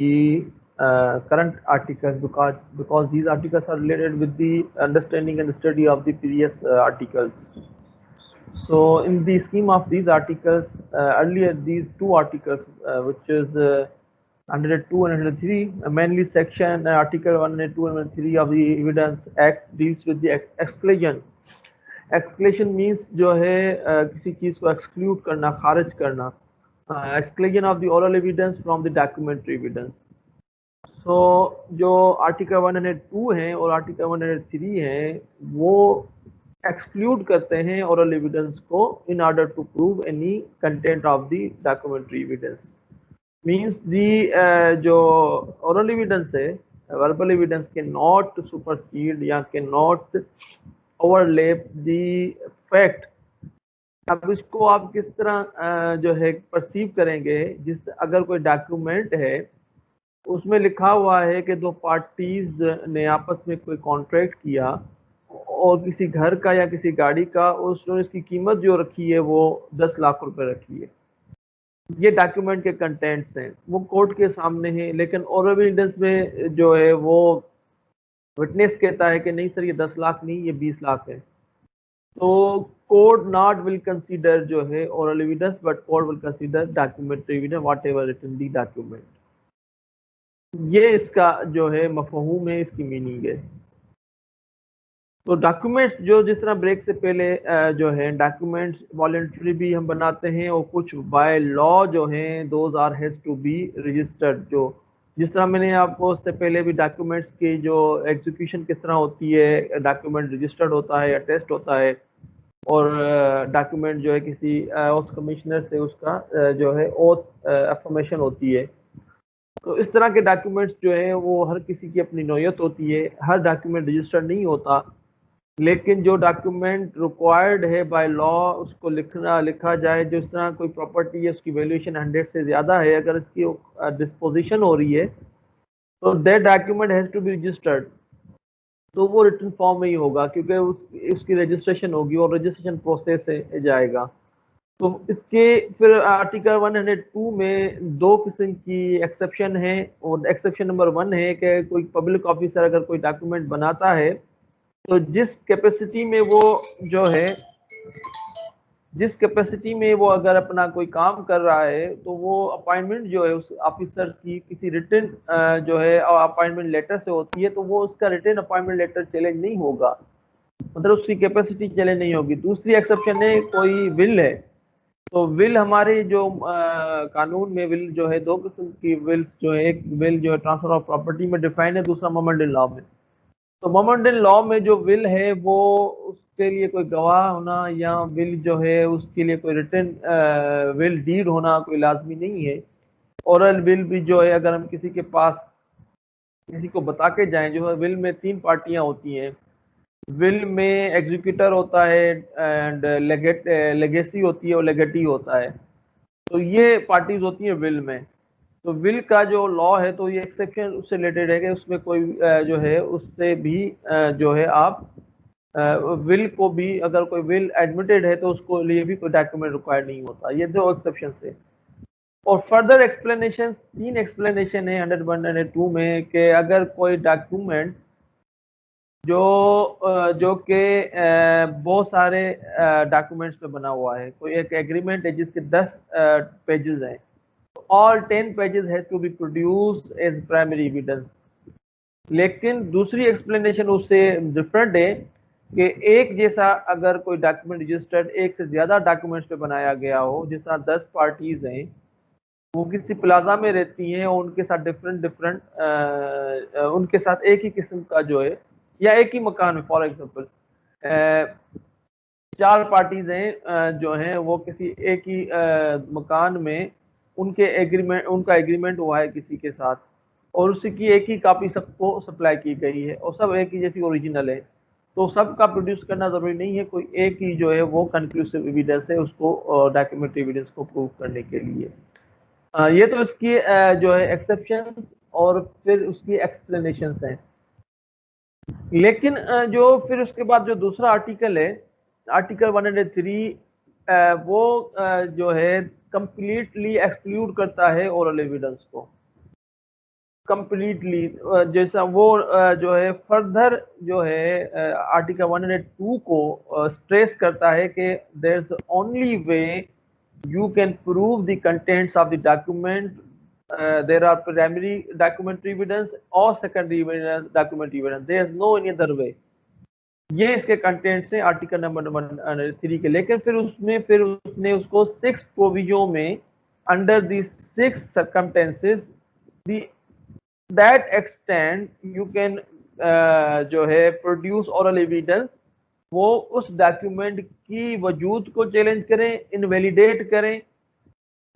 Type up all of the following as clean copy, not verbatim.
the current articles, because these articles are related with the understanding and study of the previous articles. So in the scheme of these articles, earlier these two articles, which is 102 and 103, mainly section article 102 and 103 of the Evidence Act deals with the exclusion. Exclusion means जो है किसी चीज को exclude करना, खारिज करना. Exclusion of the oral evidence from the documentary evidence. So जो article 102 है और आर्टिकल 103 है वो एक्सक्लूड करते हैं ओरल एविडेंस को in order to prove any content of the documentary evidence. Means the जो ओरल एविडेंस है, वर्बल एविडेंस के नॉट सुपरसीड या के नॉट ओवरलैप दी फैक्ट. अब इसको आप किस तरह जो है परसीव करेंगे, जिस अगर कोई डॉक्यूमेंट है उसमें लिखा हुआ है कि दो पार्टीज ने आपस में कोई कॉन्ट्रैक्ट किया और किसी घर का या किसी गाड़ी का उसने इसकी कीमत जो रखी है वो 10 लाख रुपए रखी है. ये डॉक्यूमेंट के कंटेंट्स हैं, वो कोर्ट के सामने है, लेकिन ओरल एविडेंस में जो है वो विटनेस कहता है कि नहीं सर ये 10 लाख नहीं, ये 20 लाख है. तो कोर्ट नॉट विल कंसीडर जो है oral evidence, but court will consider documentary evidence whatever written the document. ये इसका जो है मफहूम है, इसकी मीनिंग है. तो डॉक्यूमेंट्स जो जिस तरह ब्रेक से पहले जो है डॉक्यूमेंट्स वॉलंटरी भी हम बनाते हैं और कुछ बाय लॉ जो हैं those are has to be registered. जो जिस तरह मैंने आपको उससे पहले भी डॉक्यूमेंट्स की जो एग्जीक्यूशन किस तरह होती है, डॉक्यूमेंट रजिस्टर्ड होता है, अटेस्ट होता है और डॉक्यूमेंट जो है किसी ऑथ कमिश्नर से उसका जो है ओथ अफर्मेशन होती है. तो इस तरह के डॉक्यूमेंट्स जो है वो हर किसी की अपनी नौयत होती है, हर डॉक्यूमेंट रजिस्टर्ड नहीं होता, लेकिन जो डॉक्यूमेंट रिक्वायर्ड है बाय लॉ उसको लिखा जाए. जो इस तरह कोई प्रॉपर्टी है उसकी वैल्यूएशन 100 से ज़्यादा है, अगर इसकी डिस्पोजिशन हो रही है तो that document has to be registered. तो वो रिटन फॉर्म में ही होगा क्योंकि उसकी रजिस्ट्रेशन होगी और रजिस्ट्रेशन प्रोसेस से जाएगा. तो इसके फिर आर्टिकल 102 में दो किस्म की एक्सेप्शन है और एक्सेप्शन नंबर 1 है कि कोई पब्लिक ऑफिसर अगर कोई डॉक्यूमेंट बनाता है तो जिस कैपेसिटी में वो जो है जिस कैपेसिटी में वो अगर अपना कोई काम कर रहा है तो वो अपॉइंटमेंट जो है उस ऑफिसर की किसी रिटन जो है अपॉइंटमेंट लेटर से होती है, तो वो उसका रिटन अपॉइंटमेंट लेटर चैलेंज नहीं होगा, मतलब उसकी कैपेसिटी चैलेंज नहीं होगी. दूसरी एक्सेप्शन है कोई विल है, तो विल हमारे जो कानून में विल जो है दो किस्म की विल जो है, एक विल जो है ट्रांसफर ऑफ प्रॉपर्टी में डिफाइन है, दूसरा मोमेंट इन लॉ में. तो मोमेंट इन लॉ में जो विल है वो उसके लिए कोई गवाह होना या विल जो है उसके लिए कोई रिटन विल डीड होना कोई लाजमी नहीं है. ओरल विल भी जो है अगर हम किसी के पास किसी को बता के जाएं, जो है विल में 3 पार्टियां होती हैं. विल में एग्जीक्यूटर होता है एंड लेगेसी होती है और लेगेटी होता है. तो ये पार्टीज होती हैं विल में. तो विल का जो लॉ है तो ये एक्सेप्शन उससे रिलेटेड है कि उसमें कोई जो है उससे भी जो है आप विल को भी अगर कोई विल एडमिटेड है तो उसको लिए भी कोई डॉक्यूमेंट रिक्वायर्ड नहीं होता. ये दो एक्सेप्शन है. और फर्दर एक्सप्लेनेशन 3 एक्सप्लेनेशन है 101 और 2 में कि अगर कोई डॉक्यूमेंट जो कि बहुत सारे डॉक्यूमेंट्स पे बना हुआ है, कोई एक एग्रीमेंट है जिसके 10 पेजेस हैं, all 10 pages has to be produced as primary evidence. लेकिन दूसरी एक्सप्लेनेशन उससे डिफरेंट है कि एक जैसा अगर कोई डॉक्यूमेंट रजिस्टर्ड एक से ज्यादा डॉक्यूमेंट्स पे बनाया गया हो, जिस तरह 10 पार्टीज हैं वो किसी प्लाजा में रहती हैं और उनके साथ डिफरेंट उनके साथ एक ही किस्म का जो है या एक ही मकान में, फॉर एग्जांपल 4 पार्टीज हैं जो हैं वो किसी एक ही मकान में उनका एग्रीमेंट हुआ है किसी के साथ और उसकी एक ही कॉपी सबको सप्लाई की गई है और सब एक ही जैसी ओरिजिनल है, तो सबका प्रोड्यूस करना जरूरी नहीं है. कोई एक ही जो है वो कंक्लूसिव एविडेंस है उसको डॉक्यूमेंट एविडेंस को प्रूव करने के लिए. ये तो इसकी जो है एक्सेप्शन और फिर उसकी एक्सप्लेनेशंस हैं. लेकिन जो फिर उसके बाद जो दूसरा आर्टिकल है आर्टिकल 103 वो जो है कंप्लीटली एक्सक्लूड करता है ओरल एविडेंस को. कंप्लीटली जैसा वो जो है फर्दर जो है आर्टिकल 102 को स्ट्रेस करता है कि there is the only way you can prove the contents of the document. There are primary documentary evidence or secondary evidence, documentary evidence. There is no any other way. ये इसके contents हैं article number 3 के, लेकिन फिर उसने उसको 6 provision में under the 6 circumstances the that extend you can जो है प्रोड्यूस ओरल एविडेंस, वो उस डॉक्यूमेंट की वजूद को चैलेंज करें, इनवैलिडेट करें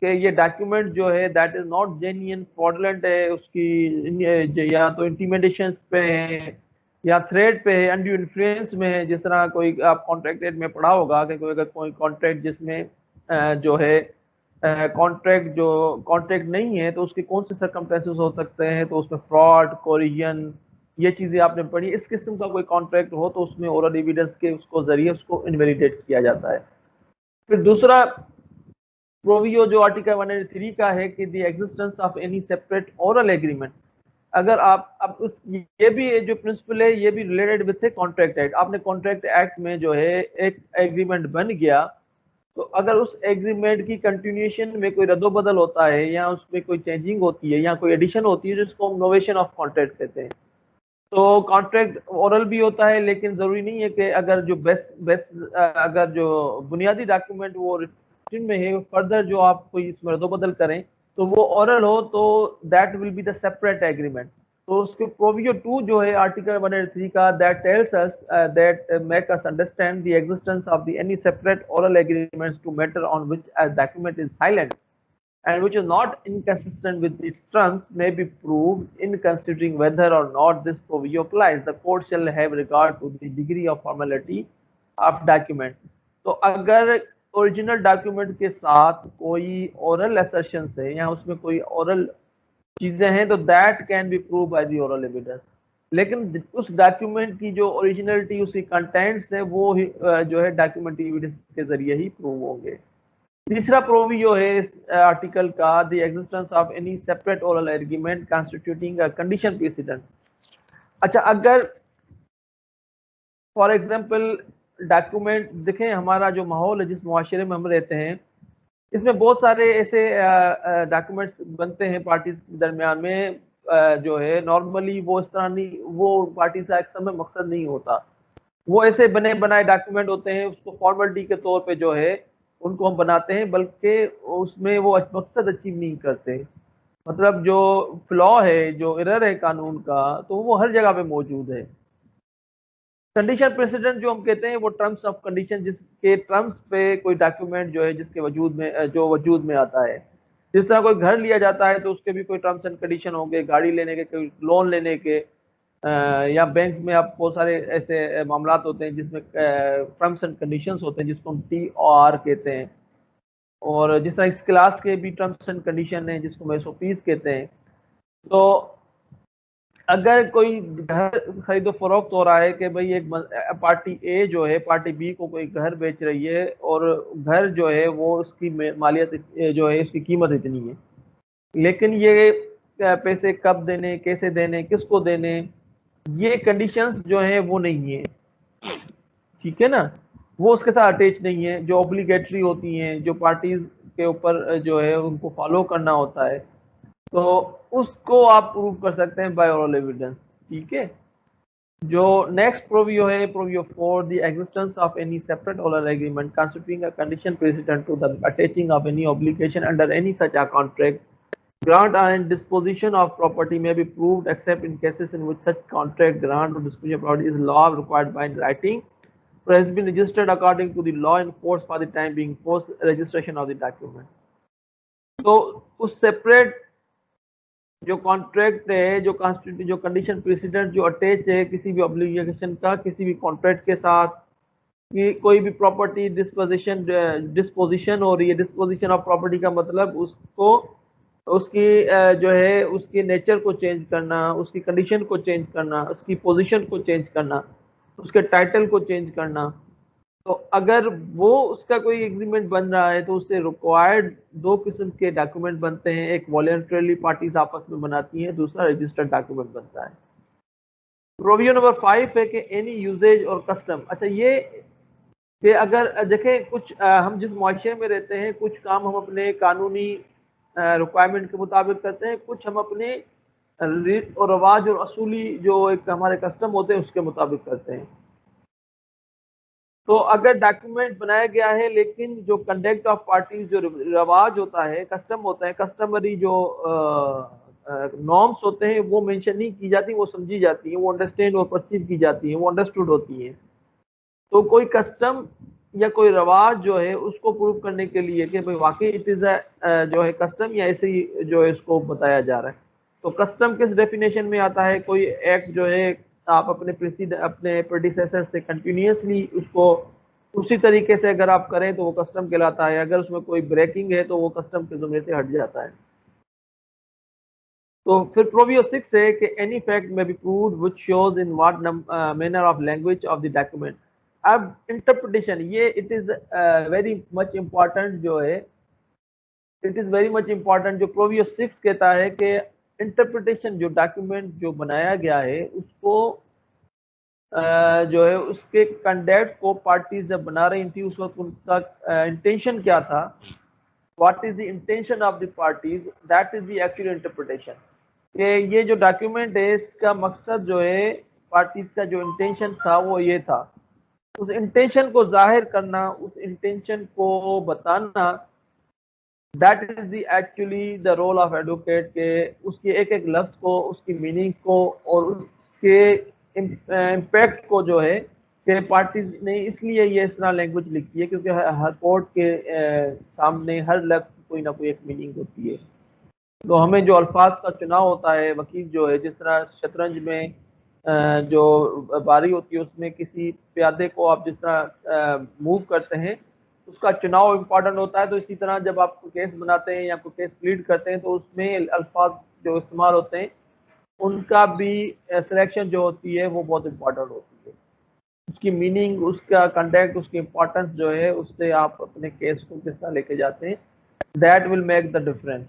कि ये डॉक्यूमेंट जो है that is not genuine, fraudulent है, उसकी या तो इंटिमिडेशन पे है या थ्रेट पे है, अनड्यू इन्फ्लुएंस में है। जिस तरह कोई आप कॉन्ट्रैक्ट एड में पढ़ा होगा कि कोई अगर कोई कॉन्ट्रैक्ट जिसमें जो है कॉन्ट्रैक्ट नहीं है तो उसके कौन से सर्कमस्टेंसेस हो सकते हैं, तो उसमें फ्रॉड, कोरिजन, ये चीजें आपने पढ़ी। इस किस्म का कोई कॉन्ट्रैक्ट हो तो उसमें ओरल एविडेंस के उसको जरिए उसको इनवैलिडेट किया जाता है। फिर दूसरा प्रोवियो जो आर्टिकल 183 का है कि the existence of any separate oral agreement, अगर आप अब उस ये भी जो प्रिंसिपल है ये भी रिलेटेड विथ कॉन्ट्रैक्ट एक्ट। आपने कॉन्ट्रैक्ट एक्ट में जो है एक एग्रीमेंट बन गया, तो अगर उस एग्रीमेंट की कंटिन्यूएशन में कोई रद्दोबदल होता है या उसमें कोई चेंजिंग होती है या कोई एडिशन होती है जिसको हम नोवेशन ऑफ कॉन्ट्रैक्ट कहते हैं, तो कॉन्ट्रैक्ट ओरल भी होता है, लेकिन जरूरी नहीं है कि अगर जो अगर जो बुनियादी डॉक्यूमेंट वो रिटन में है, फर्दर जो आप कोई इसमें रद्दोबदल करें तो वो ओरल हो, तो that will be the separate agreement. तो उसके प्रोविजन 2 जो है आर्टिकल 183 का, that tells us that make us understand the existence of the any separate oral agreements to matter on which a document is silent and which is not inconsistent with its terms may be proved in considering whether or not this provision applies. The court shall have regard to the degree of formality of document. तो अगर original document के साथ कोई oral assertion है या उसमें कोई oral चीजें हैं तो that can be prove by the oral evidence, लेकिन उस डॉक्यूमेंट की जो ओरिजिनलिटी, उसकी कंटेंट्स है, वो जो है डॉक्यूमेंट्री एविडेंस के जरिए ही प्रूव होंगे। तीसरा प्रोविजो है इस आर्टिकल का, the existence of any separate oral agreement constituting a condition president. अच्छा, अगर फॉर एग्जांपल डॉक्यूमेंट देखें, हमारा जो माहौल है, जिस मुआशरे में हम रहते हैं, इसमें बहुत सारे ऐसे डॉक्यूमेंट्स बनते हैं पार्टीज के दरमियान में, जो है नॉर्मली वो इस तरह नहीं, वो पार्टी का एक समय मकसद नहीं होता, वो ऐसे बने बनाए डॉक्यूमेंट होते हैं, उसको फॉर्मेलिटी के तौर पे जो है उनको हम बनाते हैं, बल्कि उसमें वो मकसद अचीव नहीं करते। मतलब जो फ्लॉ है, जो एरर है कानून का, तो वो हर जगह पे मौजूद है। कंडीशन प्रेसिडेंट जो हम कहते हैं वो टर्म्स ऑफ कंडीशन, जिसके टर्म्स पे कोई डॉक्यूमेंट जो है जिसके वजूद में आता है। जिस तरह कोई घर लिया जाता है तो उसके भी कोई टर्म्स एंड कंडीशन होंगे, गाड़ी लेने के, कोई लोन लेने के, या बैंक्स में आप बहुत सारे ऐसे मामला होते हैं जिसमें टर्म्स एंड कंडीशंस होते हैं जिसको हम TOR कहते हैं। और जिस तरह इस क्लास के भी टर्म्स एंड कंडीशन है जिसको SOPs कहते हैं। तो अगर कोई घर खरीदो फरोख्त हो रहा है कि भाई एक पार्टी ए जो है पार्टी बी को कोई घर बेच रही है, और घर जो है वो उसकी मालियत जो है इसकी कीमत इतनी है, लेकिन ये पैसे कब देने, कैसे देने, किसको देने, ये कंडीशंस जो है वो नहीं है, ठीक है ना, वो उसके साथ अटैच नहीं है। जो ऑब्लिगेटरी होती हैं, जो पार्टीज के ऊपर जो है उनको फॉलो करना होता है, तो उसको आप प्रूव कर सकते हैं बाय ओरल एविडेंस, ठीक है। जो नेक्स्ट प्रोवियो है, proviso 4, the existence of any separate oral agreement constituting a condition president to the attaching of any obligation under any such a contract, grant and disposition of property may be proved except in cases in which such contract, grant or disposition of property is law required by writing or has been registered according to the law in force for the time being post registration of the document. तो उस separate जो contract है, जो condition president जो attach है किसी भी obligation का किसी भी कॉन्ट्रैक्ट के साथ, कि कोई भी प्रॉपर्टी डिस्पोजिशन हो रही है, डिस्पोजिशन ऑफ प्रॉपर्टी का मतलब उसको उसकी जो है उसकी नेचर को चेंज करना, उसकी कंडीशन को चेंज करना, उसकी पोजीशन को चेंज करना, उसके टाइटल को चेंज करना, तो अगर वो उसका कोई एग्रीमेंट बन रहा है तो उससे रिक्वायर्ड दो किस्म के डॉक्यूमेंट बनते हैं, एक वॉलेंटरली पार्टीज आपस में बनाती हैं, दूसरा रजिस्टर्ड डॉक्यूमेंट बनता है। प्रोविजन नंबर 5 है कि एनी यूजेज और कस्टम, अच्छा ये कि अगर देखें कुछ हम जिस मुआशरे में रहते हैं कुछ काम हम अपने कानूनी रिक्वायरमेंट के मुताबिक करते हैं, कुछ हम अपने रीत और रवाज और असूली जो एक हमारे कस्टम होते हैं उसके मुताबिक करते हैं। तो अगर डॉक्यूमेंट बनाया गया है लेकिन जो कंडक्ट ऑफ पार्टीज जो रवाज होता है, कस्टम होता है, कस्टमरी जो नॉर्म्स होते हैं वो मेंशन नहीं की जाती, वो समझी जाती हैं, वो अंडरस्टैंड और परसीव की जाती हैं, वो अंडरस्टूड होती हैं। तो कोई कस्टम या कोई रवाज जो है उसको प्रूव करने के लिए कि भाई वाकई इट इज जो है कस्टम या ऐसे ही जो है इसको बताया जा रहा है। तो कस्टम किस डेफिनेशन में आता है? कोई एक्ट जो है आप अपने प्रेडिसेसर से कंटिन्यूसली उसको उसी तरीके से अगर आप करें तो वो कस्टम कहलाता है, अगर उसमें कोई ब्रेकिंग है तो वो कस्टम के जुमरे से हट जाता है। तो फिर प्रोवियो 6 है कि एनी फैक्ट में be proved which shows in what manner of language of the document. अब इंटरप्रिटेशन, ये it is very much important जो है, it is very much important जो प्रोवियो 6 कहता है कि इंटरप्रिटेशन जो डॉक्यूमेंट जो बनाया गया है उसको जो है उसके कंडक्ट को पार्टीज जब बना रही थी उस वक्त उनका इंटेंशन क्या था, what is the intention of the parties, that is the actual interpretation. कि ये जो डॉक्यूमेंट है इसका मकसद जो है, पार्टीज का जो इंटेंशन था वो ये था, उस इंटेंशन को जाहिर करना, उस इंटेंशन को बताना, that is the actually the role of advocate के उसके एक एक लफ्ज को, उसकी मीनिंग को और उसके इम्पैक्ट को जो है कि पार्टीज ने इसलिए ये इस तरह लैंग्वेज लिखी है क्योंकि हर कोर्ट के सामने हर लफ्ज की कोई ना कोई एक मीनिंग होती है। तो हमें जो अल्फाज का चुनाव होता है, वकील जो है जिस तरह शतरंज में जो बारी होती है उसमें किसी प्यादे को आप जिस तरह मूव करते हैं उसका चुनाव इम्पॉर्टेंट होता है, तो इसी तरह जब आप केस बनाते हैं या कोई केस प्लीड करते हैं तो उसमें अल्फाज जो इस्तेमाल होते हैं उनका भी सिलेक्शन जो होती है वो बहुत इम्पॉर्टेंट होती है। उसकी मीनिंग, उसका कंटेक्ट, उसकी इम्पोर्टेंस जो है उससे आप अपने केस को किस तरह लेके जाते हैं, that will make the difference.